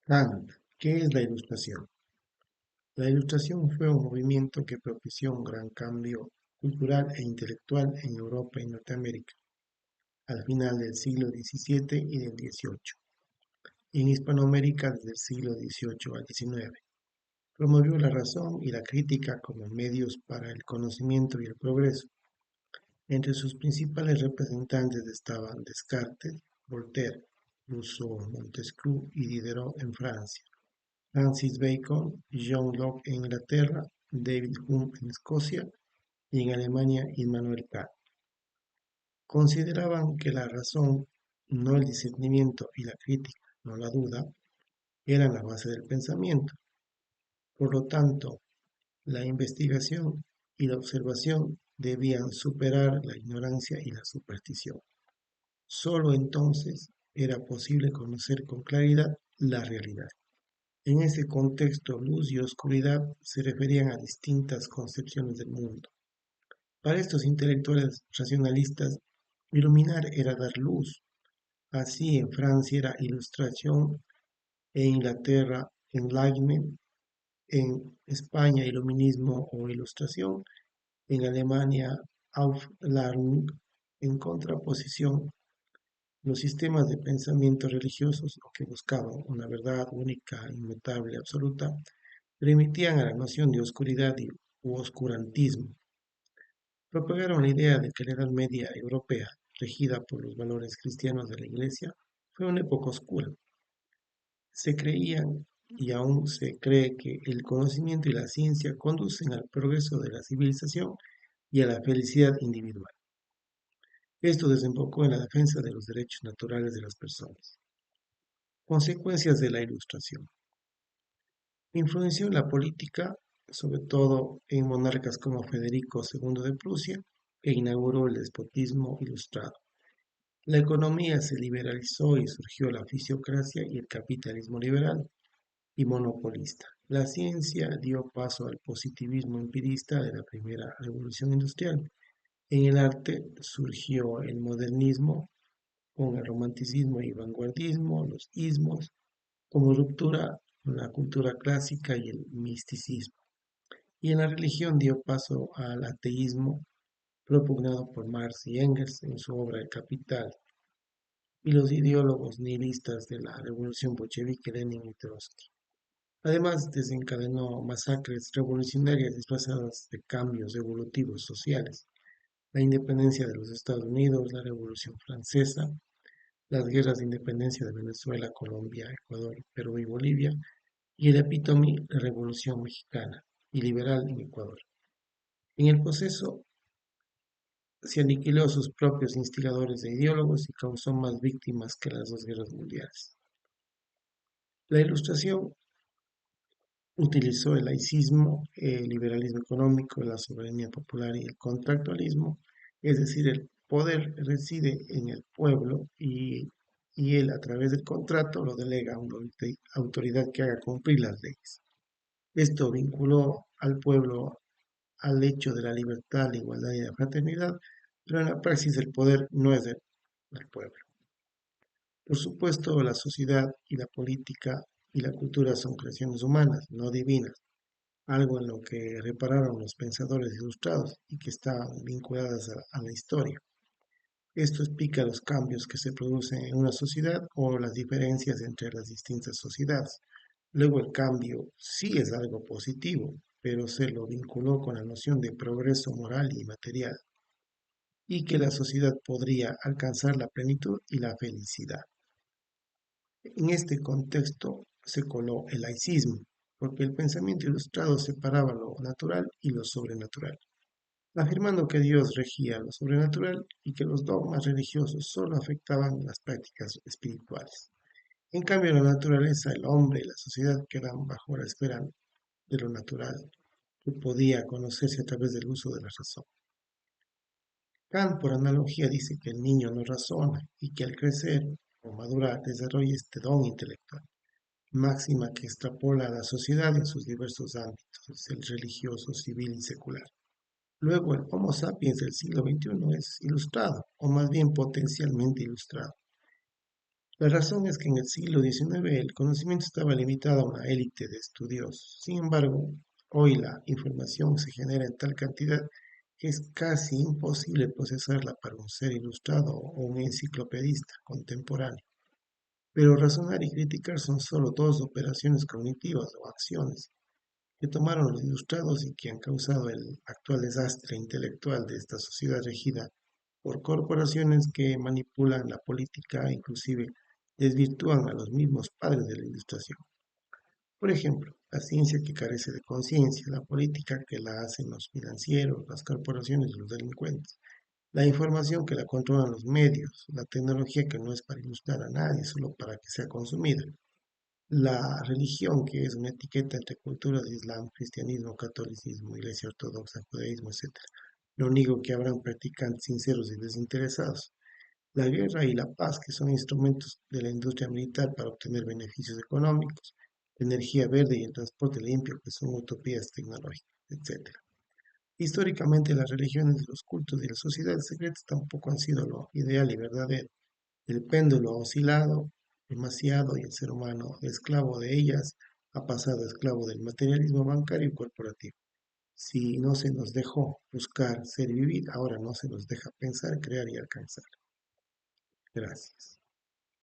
Kant, ¿qué es la Ilustración? La Ilustración fue un movimiento que propició un gran cambio cultural e intelectual en Europa y Norteamérica al final del siglo XVII y del XVIII, y en Hispanoamérica desde el siglo XVIII al XIX. Promovió la razón y la crítica como medios para el conocimiento y el progreso. Entre sus principales representantes estaban Descartes, Voltaire, Rousseau, Montesquieu y Diderot en Francia, Francis Bacon, John Locke en Inglaterra, David Hume en Escocia y en Alemania Immanuel Kant. Consideraban que la razón, no el discernimiento y la crítica, no la duda, eran la base del pensamiento. Por lo tanto, la investigación y la observación debían superar la ignorancia y la superstición. Solo entonces era posible conocer con claridad la realidad. En ese contexto, luz y oscuridad se referían a distintas concepciones del mundo. Para estos intelectuales racionalistas, iluminar era dar luz. Así en Francia era ilustración, en Inglaterra enlightenment, en España iluminismo o ilustración, en Alemania Aufklärung, en contraposición. Los sistemas de pensamiento religiosos, que buscaban una verdad única, inmutable, absoluta, remitían a la noción de oscuridad u oscurantismo. Propagaron la idea de que la Edad Media europea, regida por los valores cristianos de la Iglesia, fue una época oscura. Se creían y aún se cree que el conocimiento y la ciencia conducen al progreso de la civilización y a la felicidad individual. Esto desembocó en la defensa de los derechos naturales de las personas. Consecuencias de la Ilustración. Influenció en la política, sobre todo en monarcas como Federico II de Prusia, que inauguró el despotismo ilustrado. La economía se liberalizó y surgió la fisiocracia y el capitalismo liberal y monopolista. La ciencia dio paso al positivismo empirista de la primera revolución industrial. En el arte surgió el modernismo con el romanticismo y vanguardismo, los ismos, como ruptura con la cultura clásica y el misticismo. Y en la religión dio paso al ateísmo propugnado por Marx y Engels en su obra El Capital, y los ideólogos nihilistas de la revolución bolchevique Lenin y Trotsky. Además, desencadenó masacres revolucionarias disfrazadas de cambios evolutivos sociales, la independencia de los Estados Unidos, la Revolución Francesa, las guerras de independencia de Venezuela, Colombia, Ecuador, Perú y Bolivia, y el epítome, la Revolución Mexicana y liberal en Ecuador. En el proceso se aniquiló a sus propios instigadores e ideólogos y causó más víctimas que las dos guerras mundiales. La Ilustración utilizó el laicismo, el liberalismo económico, la soberanía popular y el contractualismo, es decir, el poder reside en el pueblo y él a través del contrato lo delega a una autoridad que haga cumplir las leyes. Esto vinculó al pueblo al hecho de la libertad, la igualdad y la fraternidad, pero en la praxis el poder no es del pueblo. Por supuesto, la sociedad y la política y la cultura son creaciones humanas, no divinas, algo en lo que repararon los pensadores ilustrados y que estaban vinculadas a la historia. Esto explica los cambios que se producen en una sociedad o las diferencias entre las distintas sociedades. Luego el cambio sí es algo positivo, pero se lo vinculó con la noción de progreso moral y material, y que la sociedad podría alcanzar la plenitud y la felicidad. En este contexto se coló el laicismo, porque el pensamiento ilustrado separaba lo natural y lo sobrenatural, afirmando que Dios regía lo sobrenatural y que los dogmas religiosos solo afectaban las prácticas espirituales. En cambio, la naturaleza, el hombre y la sociedad quedan bajo la esfera de lo natural, que podía conocerse a través del uso de la razón. Kant, por analogía, dice que el niño no razona y que al crecer o madurar desarrolla este don intelectual, máxima que extrapola a la sociedad en sus diversos ámbitos, el religioso, civil y secular. Luego, el Homo sapiens del siglo XXI es ilustrado, o más bien potencialmente ilustrado. La razón es que en el siglo XIX el conocimiento estaba limitado a una élite de estudiosos. Sin embargo, hoy la información se genera en tal cantidad que es casi imposible procesarla para un ser ilustrado o un enciclopedista contemporáneo. Pero razonar y criticar son solo dos operaciones cognitivas o acciones que tomaron los ilustrados y que han causado el actual desastre intelectual de esta sociedad regida por corporaciones que manipulan la política e inclusive desvirtúan a los mismos padres de la ilustración. Por ejemplo, la ciencia que carece de conciencia, la política que la hacen los financieros, las corporaciones y los delincuentes, la información que la controlan los medios, la tecnología que no es para ilustrar a nadie, solo para que sea consumida, la religión, que es una etiqueta entre culturas de Islam, cristianismo, catolicismo, iglesia ortodoxa, judaísmo, etc. No niego que habrán practicantes sinceros y desinteresados. La guerra y la paz, que son instrumentos de la industria militar para obtener beneficios económicos, la energía verde y el transporte limpio, que son utopías tecnológicas, etc. Históricamente, las religiones, los cultos y las sociedades secretas tampoco han sido lo ideal y verdadero. El péndulo ha oscilado demasiado y el ser humano, esclavo de ellas, ha pasado a esclavo del materialismo bancario y corporativo. Si no se nos dejó buscar, ser y vivir, ahora no se nos deja pensar, crear y alcanzar. Gracias.